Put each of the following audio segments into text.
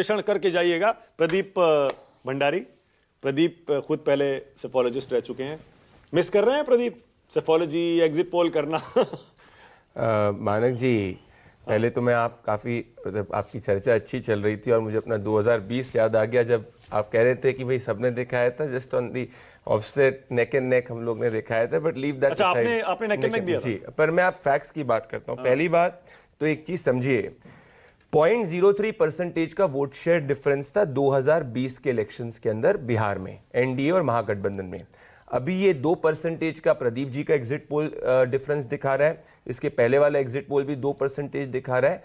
विश्लेषण करके जाइएगा। प्रदीप भंडारी, प्रदीप खुद पहले सेफोलॉजिस्ट रह चुके हैं, मिस कर रहे हैं प्रदीप सेफोलॉजी, एग्जिट पोल करना? मानक जी, पहले तो मैं काफ़ी आपकी चर्चा अच्छी चल रही थी और मुझे अपना 2020 याद आ गया जब आप कह रहे थे कि भाई सबने दिखाया था just on the offset neck and neck हम लोग ने दिखाया था, बट लीव दैट। अच्छा, आपने नेक एंड नेक दिया जी, पर मैं आप फैक्ट्स की बात करता हूँ। पहली बात तो एक चीज समझिए, 0.03% का वोट शेयर डिफरेंस था 2020 के इलेक्शंस के अंदर बिहार में, एनडीए और महागठबंधन में। अभी ये 2% का प्रदीप जी का एग्जिट पोल डिफरेंस दिखा रहा है, इसके पहले वाला एग्जिट पोल भी 2% दिखा रहा है।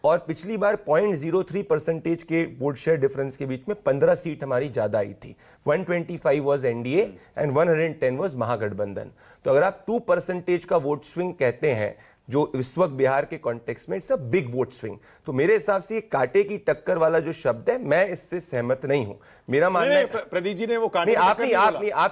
और पिछली बार 0.03% के वोट शेयर डिफरेंस के बीच में 15 सीट हमारी ज्यादा आई थी। 125 वाज एनडीए एंड 110 वाज महागठबंधन। तो अगर आप 2% का वोट स्विंग कहते हैं जो इस वक्त बिहार के कॉन्टेक्स्ट में, it's a big vote swing. तो मेरे हिसाब से ये कांटे की टक्कर वाला जो शब्द है, मैं इससे सहमत नहीं हूं। मेरा मानना है प्रदीप जी ने वो कांटे आप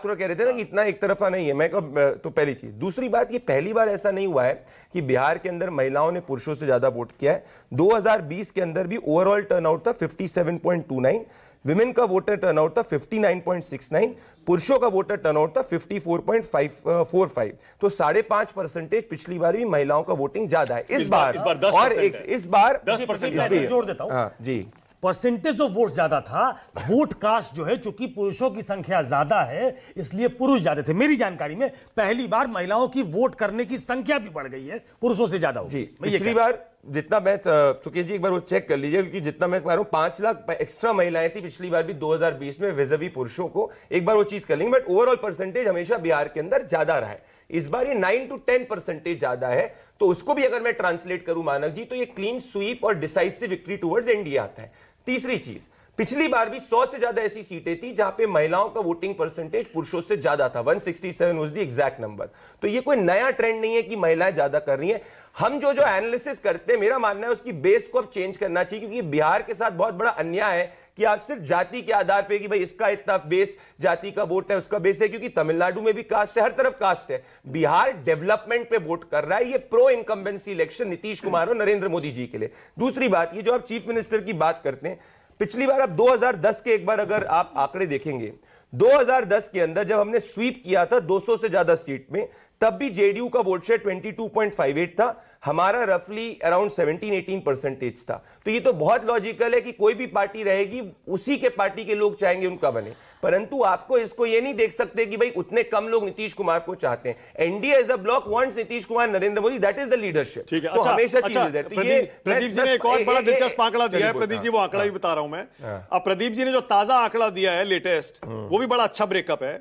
थोड़ा कह रहे थे ना कि इतना एक तरफा नहीं है। मैं तो पहली चीज, दूसरी बात, ये पहली बार ऐसा नहीं हुआ है कि बिहार के अंदर महिलाओं ने पुरुषों से ज्यादा वोट किया है। 2020 के अंदर भी ओवरऑल टर्नआउट था 57.29, विमेन का वोटर टर्नआउट था 59.69, पुरुषों का वोटर टर्नआउट था 54.45। तो 5.5% पिछली बार भी महिलाओं का वोटिंग ज्यादा है इस बार और इस बार 10% जोड़ देता हूं। हाँ जी, परसेंटेज ऑफ वोट ज्यादा था, वोट कास्ट जो है, चूंकि पुरुषों की संख्या ज्यादा है इसलिए पुरुष ज्यादा थे। मेरी जानकारी में पहली बार महिलाओं की वोट करने की संख्या भी बढ़ गई है, पुरुषों से ज्यादा जी। पिछली बार जितना मैं, चुके जी एक बार वो चेक कर लीजिए, क्योंकि जितना मैं कह रहा हूं 5 लाख एक्स्ट्रा महिलाएं थी पिछली बार भी 2020 में विज़-अ-वी पुरुषों को, एक बार वो चीज कर लेंगे। बट ओवरऑल परसेंटेज हमेशा बिहार के अंदर ज्यादा रहा है। इस बार ये 9 to 10% ज्यादा है। तो उसको भी अगर मैं ट्रांसलेट करूं मानक जी, तो ये क्लीन स्वीप और डिसाइसिव विक्ट्री टुवर्ड्स एनडीए आता है। तीसरी चीज, पिछली बार भी 100 से ज्यादा ऐसी सीटें थी जहां पे महिलाओं का वोटिंग परसेंटेज पुरुषों से ज्यादा था। 167 वाज द एग्जैक्ट नंबर। तो ये कोई नया ट्रेंड नहीं है कि महिलाएं ज्यादा कर रही हैं। हम जो एनालिसिस करते हैं, मेरा मानना है उसकी बेस को अब चेंज करना चाहिए, क्योंकि बिहार के साथ बहुत बड़ा अन्याय है कि आप सिर्फ जाति के आधार पे कि भाई इसका इतना बेस जाति का वोट है, उसका बेस है, क्योंकि तमिलनाडु में भी कास्ट है, हर तरफ कास्ट है। बिहार डेवलपमेंट पे वोट कर रहा है। ये pro incumbency election Nitish Kumar और नरेंद्र मोदी जी के लिए। दूसरी बात, ये जो आप चीफ मिनिस्टर की बात करते हैं, पिछली बार आप 2010 के एक बार अगर आप आंकड़े देखेंगे, 2010 के अंदर जब हमने स्वीप किया था 200 से ज्यादा सीट में, तब भी जेडीयू का वोट शेयर 22.58 था, हमारा रफली अराउंड 17-18% था। तो ये तो बहुत लॉजिकल है कि कोई भी पार्टी रहेगी, उसी के पार्टी के लोग चाहेंगे उनका बने। परंतु आपको इसको ये नहीं देख सकते कि भाई उतने कम लोग नीतीश कुमार को चाहते हैं। NDA as a bloc wants Nitish Kumar, Narendra Modi, that is the leadership. ठीक है, तो हमेशा चीज है। प्रदीप जी ने एक और बड़ा दिलचस्प आंकड़ा दिया है। प्रदीप जी, वो आंकड़ा भी बता रहा हूं मैं। अब प्रदीप जी ने जो ताजा आंकड़ा दिया है लेटेस्ट, वो भी बड़ा अच्छा ब्रेकअप है।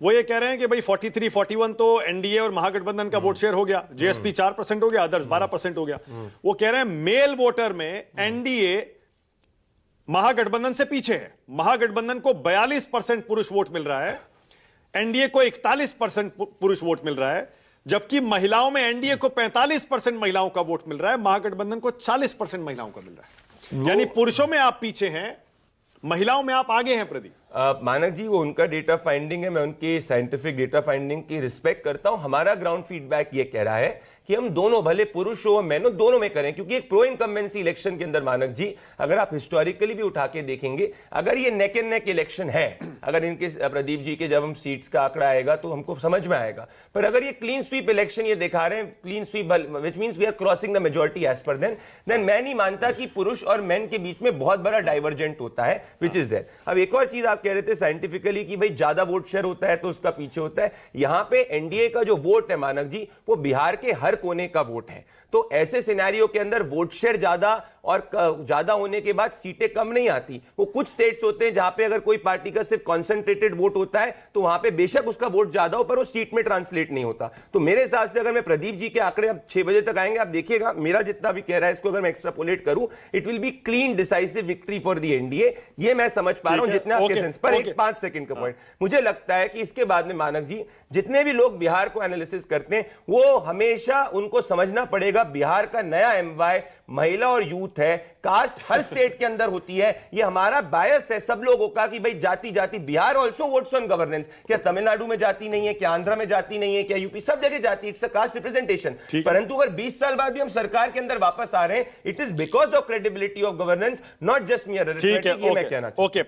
वो ये कह रहे हैं कि भाई 43-41 तो एनडीए और महागठबंधन का वोट शेयर हो गया, जेएसपी 4% हो गया, अदर्स 12% हो गया। वो कह रहे हैं मेल वोटर में एनडीए महागठबंधन से पीछे है। महागठबंधन को 42% पुरुष वोट मिल रहा है, एनडीए को 41% पुरुष वोट मिल रहा है, जबकि महिलाओं में एनडीए को 45% महिलाओं का वोट मिल रहा है, महागठबंधन को 40% महिलाओं का मिल रहा है। यानी पुरुषों में आप पीछे हैं, महिलाओं में आप आगे हैं। प्रदीप मानक जी, वो उनका डेटा फाइंडिंग है, मैं उनकी साइंटिफिक डेटा फाइंडिंग की रिस्पेक्ट करता हूं। हमारा ग्राउंड फीडबैक ये कह रहा है कि हम दोनों, भले पुरुष हो मैन हो, दोनों में करें, क्योंकि एक प्रो इनकम्बेंसी इलेक्शन के अंदर मानक जी, अगर आप हिस्टोरिकली भी उठा के देखेंगे, अगर ये नेक एंड नेक इलेक्शन है, अगर इनके प्रदीप जी के जब हम सीट्स का आंकड़ा आएगा तो हमको समझ में आएगा। पर अगर ये क्लीन स्वीप इलेक्शन ये दिखा रहे हैं, clean sweep which means we are crossing the majority edge पर देन मैं नहीं मानता कि पुरुष और मैन के बीच में बहुत बड़ा डाइवर्जेंट होता है, व्हिच इज देयर। अब एक और चीज आप कह रहे थे साइंटिफिकली कि भाई ज्यादा वोट शेयर होता है तो उसका पीछे होता है। यहां पे एनडीए का जो वोट है मानक जी, वो बिहार के हर कोने का वोट है। तो ऐसे सिनेरियो के अंदर वोट शेयर ज्यादा और ज्यादा होने के बाद सीटें कम नहीं आती। वो कुछ स्टेट्स होते हैं जहां पे अगर कोई पार्टी का सिर्फ कॉन्सेंट्रेटेड वोट होता है तो वहां पे बेशक उसका वोट ज्यादा हो, पर वो सीट में ट्रांसलेट नहीं होता। तो मेरे हिसाब से अगर मैं प्रदीप जी के आंकड़े अब 6 बजे तक आएंगे, आप देखिएगा, मेरा जितना भी कह रहा है इसको अगर मैं एक्स्ट्रापोलेट करूं, it will be clean decisive victory for the NDA. ये मैं समझ पा रहा हूं जितने आपके सेंस पर। एक 5 सेकंड का पॉइंट, मुझे लगता है कि इसके बाद में मानक जी, जितने भी लोग बिहार को एनालिसिस करते हैं, वो हमेशा उनको समझना पड़ेगा पूरा बिहार का नया एमवाई महिला और यूथ है। कास्ट हर स्टेट के अंदर होती है। ये हमारा बायस है सब लोगों का कि भाई जाति जाति। Bihar also votes on governance. क्या तमिलनाडु में जाति नहीं है? क्या आंध्रा में जाति नहीं है? क्या यूपी? सब जगह जाति। It's a caste representation. परंतु अगर 20 साल बाद भी हम सरकार के अंदर वापस आ रहे हैं, it is because of credibility of governance, not just मियर arithmetic. ये मैं कहना चाहता हूं। ओके।